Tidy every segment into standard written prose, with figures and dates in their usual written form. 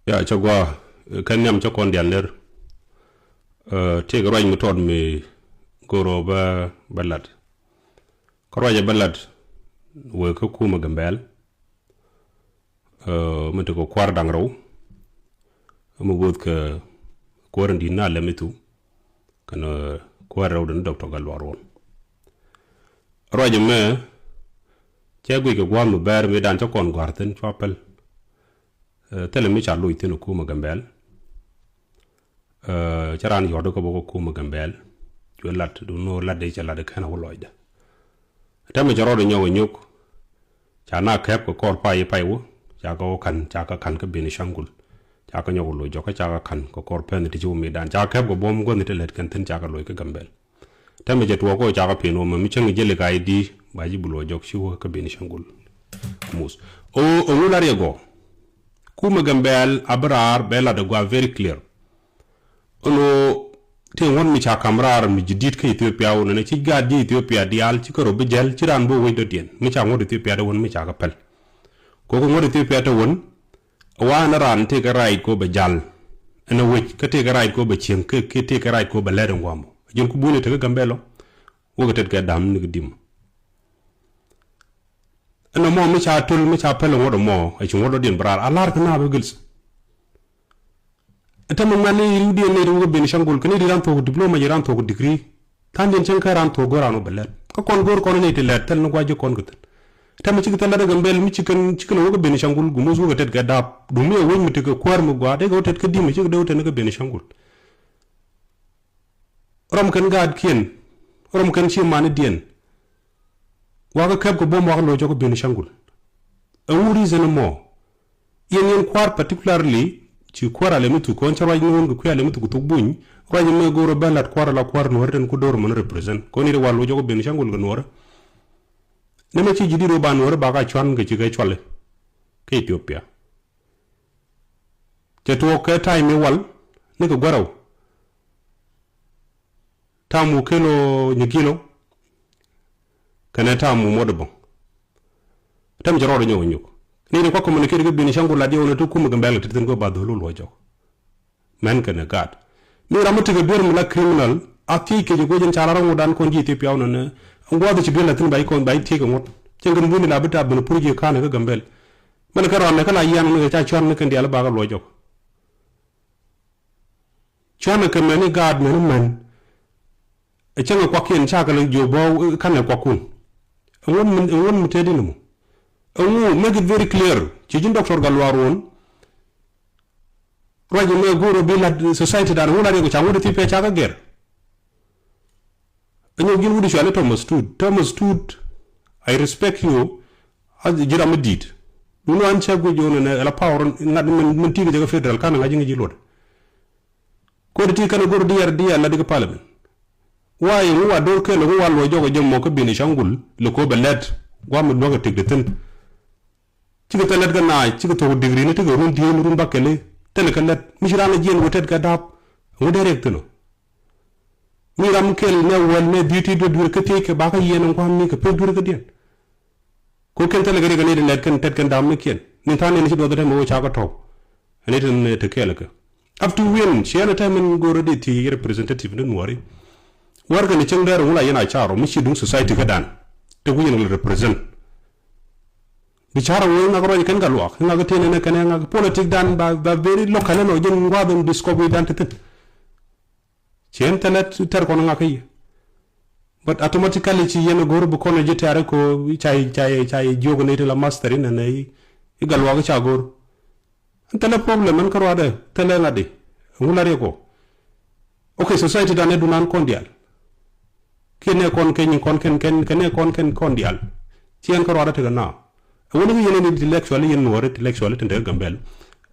ya chagwa kan nyam chakon dialer te garaj mutod mi goro ba balad korwaje balad we ko kuma gambel mutu ko kwar dangro mu god ka korandi na lemitu kana kwar raw den doctor galwaron roje me chegui ko gwam ber me dan chakon gwarten chapel tele mi chalu itino kuma gambel charan yodo ko boko kuma gambel yo lat do no ladde cha ladde kana woloyda tame jarodo nyawo nyuk chana kep ko kor paye paywo chaka kan ka beni shangul chaka nyawo lo joka chaka kan ko kor pen ti jumi dan chaka kep ko bom go ni telet kan ten chaka lo ka gambel tame jetwo ko chaka peno ma mi changi jele ka idi baji bulo jok shiwo ka beni shangul mus o ngulare go kuma gambel abrar bela de gwa very clear ono te won mi cha kamrar mi jidit ke Ethiopia wona ne ci gadi Ethiopia dial ci ko be jel ci ran bo weydo dien mi cha ngod Ethiopia de won mi cha ka pel ko ngod Ethiopia to won wa na ran te ga ray ko be jal ene wech ka te ga ray ko be cien ke te ga ray ko be lede ngwam jel ko bune te ga gambelo wo ga te ga dam ni dim ene mo mi cha tul mi cha pel ngodo mo ay ci ngodo dien brar alar ka na be gils etama mani yudi ne ringo ben shangol kene diran to diploma jiran to degree tan den chen karan to gorano belet ko kon gor kon ne telet tel no gwaje kon gutan etama ci gital daga mbel mi ci kan wo ben shangol gu musu ga tet ga dab du mi won mi te ko kwar mu gwa de go tet ka dimi ci do tet ga ben shangol rom kan ga kien rom kan ci mani dien waga kab ko bom wax lo jogo ben shangol a wuri zena mo yen kwar particularly ci kwara le mutu ko nchara ni won ko yale mutu ko to buñ ko ni me goro balat kwara la kwar no den ko dor mon represent ko ni walu jogo ben shangul gan wora ne ma ci jidiro ban wora ba ga chwan ga ci ga chwale ke Ethiopia te to ka tay mi wal ne ko goraw tamu kelo ni kilo kana tamu modo bon tam jaro do nyaw nyuko ni ko communiquer ko bini shangul la di wona to kuma gambel te ten go ba do lo jox men kana gat ni ramuti ko ber mu la criminal ati ke go jen chala rangu dan ko jiti piaw na ngwado ci bela tin bay ko bay ti ko mot ci ngam bundi la bita ben pour je kana ko gambel man ka ron kala yan no ta chwan kan di ala ba ga lo jox chwana ka men gad men e cenga ko ken chaka le jo bo kana ko kun won mu te dinu make it very clear ci jin docteur galwar won roje me goro bi la society dan wona re ko changu de tipe chaga ger anyo gin wudi shale Thomas Stud I respect you as jira medit nuno an chagu jono na la power ngad men tiga jaga federal kana ngaji ngi lod ko de tika na goro diar la diga parliament waye wa do ke lo wa lo jogo jom mo ko bini shangul le ko belet gwam do ga tigde ten ci ko telet ga naay ci ko to degree ne te go run dienu run bakele tele ka let mi jirana jien wotet ga dab mo direct no mi ram kel ne wal ne beauty do dur ke te ke ba ka yenen ko hamni ke pe dur ga dien ko ken tele ga ne de let ken tet ken dam ne ken ni tan ne ci do de mo cha ga to ne te ne te kel ka up to win share time en go rede ti representative ne wari war ga ne ceng dare wala yana charo mi ci dun society ga dan te ko yenen represent bichara wo nga ko ken galwa nga ko tene ne ken nga politique dan ba very local no jeng ngwadon discover identity chen tenet ter ko nga kay but automatically ci yene gor bu ko ne jetare ko chay jogo ne la master ne ne i galwa ko cha gor tele problem en ko wade tele ngadi ngulare ko okay society dan edu nan kondial kene kon ken kondial ci en ko wade te na woni ko yene intellectual yen no intellectual te der gambel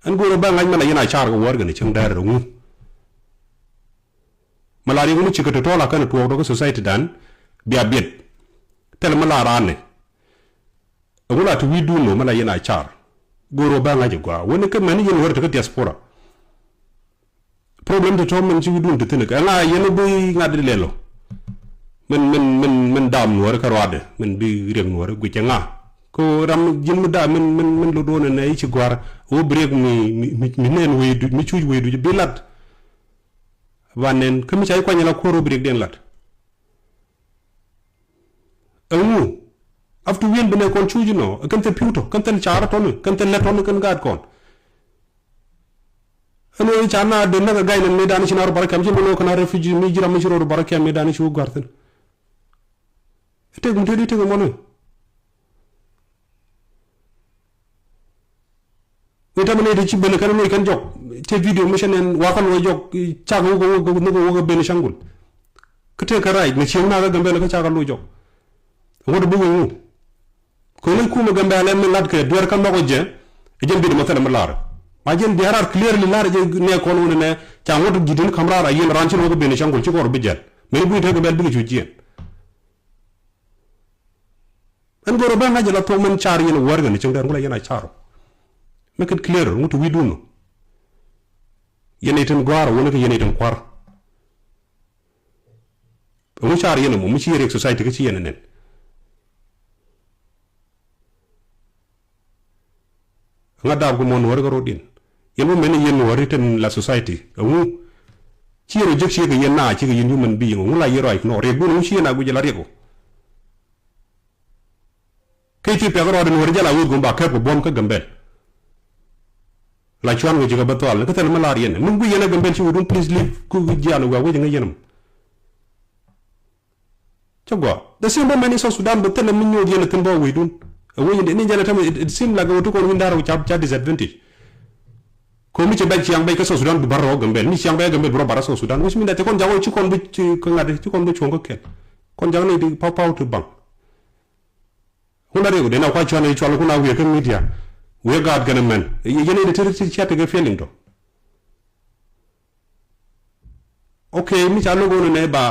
an goro ba ngaj mana yana char go worga ni ceng dare ngu malari ngu ci ko to la kan to do society dan biya bet tel malara ne ngula to wi du no mala yana char goro ba ngaj go woni ko man yen worta ko diaspora problem de to man ci wi dun te ne ka na yene bu ngad lelo men dam no ka rode men bi rem no gu ci nga ko ram jin da min lo do ne ci gwar o break mi nen weedu mi cuuj weedu bi lat wanen kami chay ko nyala ko ro break den lat awu aftu wien bene kon cuuj no kan te piuto kan te chara ton kan te leton kan gad kon ano chana de naga gayna me dani ci naru barakam ci mo kana refugee mi jira ma ci ro barakam me dani ci wu garten te gum te mo no utamane de ci bene kan moy kan jok te video machine wa kan wo jok chaga wo ben shangul kete ka ray ne ci na ga gambe ka chaga lo jok wodo bu ngu ko len kuma gambe ale men lad ke dor kan mako je e jëm bi mo tane ma lar ma jëm diarar clearly lar je ne ko woni ne cha wodo gidin kamra yen ranci wo ben shangul ci ko be jel mais bu te ko bel bi ci jien en goro ba ngajala to man char yen warga ni ci ndar ngula yena charo make it clear mutu wi dunu yene tan gwara wona ko yene tan kwar mu char yene mu ci yere society ko ci yene nen nga dab ko mon war ga rodin yemo men yen wari tan la society mu ci yere jek ci ga yenna ci ga yen human being mu la yero ay no re bu mu ci yena gu jala reko kay ci pegaro den war jala wu gumba ka ko bom ka gambel la chuan go jiga batwal ka tel malar yen mun bu yena gambel ci wudum please leave ku jianu ga wajinga yenam chagwa the same moment so Sudan but tel mun nyodi yena timbo widun awoy ni jana tam it seem like wutu ko win daro cha disadvantage ko mi ci bay ci yang bay ka so Sudan bu baro gambel mi ci yang bay gambel bro bara so Sudan which mean that kon jago ci kon bu ci ko ngade ci kon bu chongo ken kon jago ni di paw to bang hunare go de na kwa chuan ni chuan ko na wi ka media we god gonna man yene de tere ci chat ga feeling to okay mi cha logo ne ba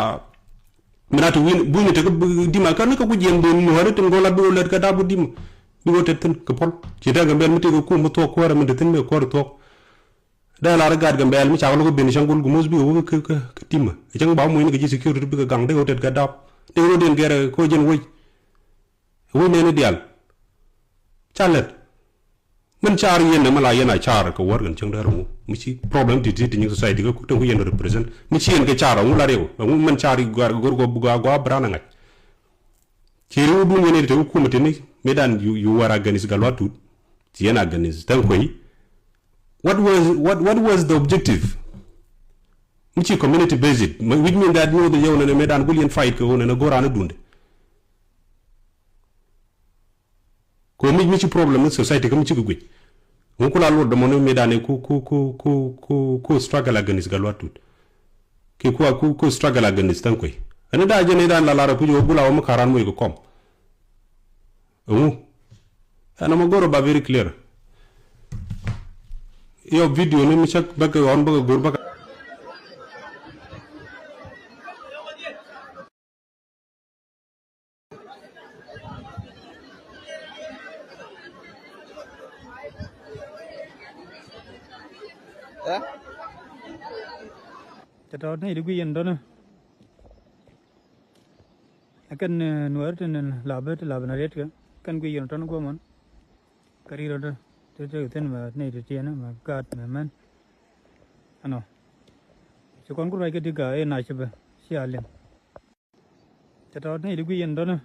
minatu win bu ni te ko dima kan ko jem do ni wara ten gola do let ka da bu dim bi wote ten ko pol ci da ga mbel mi te ko mo to ko wara mi de ten me ko to da la ra god ga mbel mi cha logo ben shangul gu mos bi wo ko dima e jang ba mo ni ga ci security bi ga gang de wote ga da de ro den gere ko jen woy wo ne ne dial chalet man char yen mala yena char ko wargan chung daru mi ci problem di ni society ko to yen represent mi ci yen ke char mu la rew mu man char gor go bu ga brana ngat ci rew du ngene te ko mate ni medan yu wara ganis galwa tut ci yena ganis tan koy what was the objective mi ci community based which mean that no the yow na medan gul yen fight ko na gorana dunde ko mi ci problème society ko mi ci gugu mo ko la lo de mono medane ku struggle against galwa tut ke ku struggle against tan koy ana da jene dan la lara ku jo bula mo karan mo ko kom ana mo goro ba very clear yo video ni mi chak ba ko on ba gor ba Tao này được quyền đó nè, akan nuar ten labat laban rate ka, kan quyền đó nó có món, kari đó, thế tên mà này thì tiền mà card mà man, ano, cho con cũng phải cái gì cả, nãy chưa, xia liền, tao này được quyền đó nè.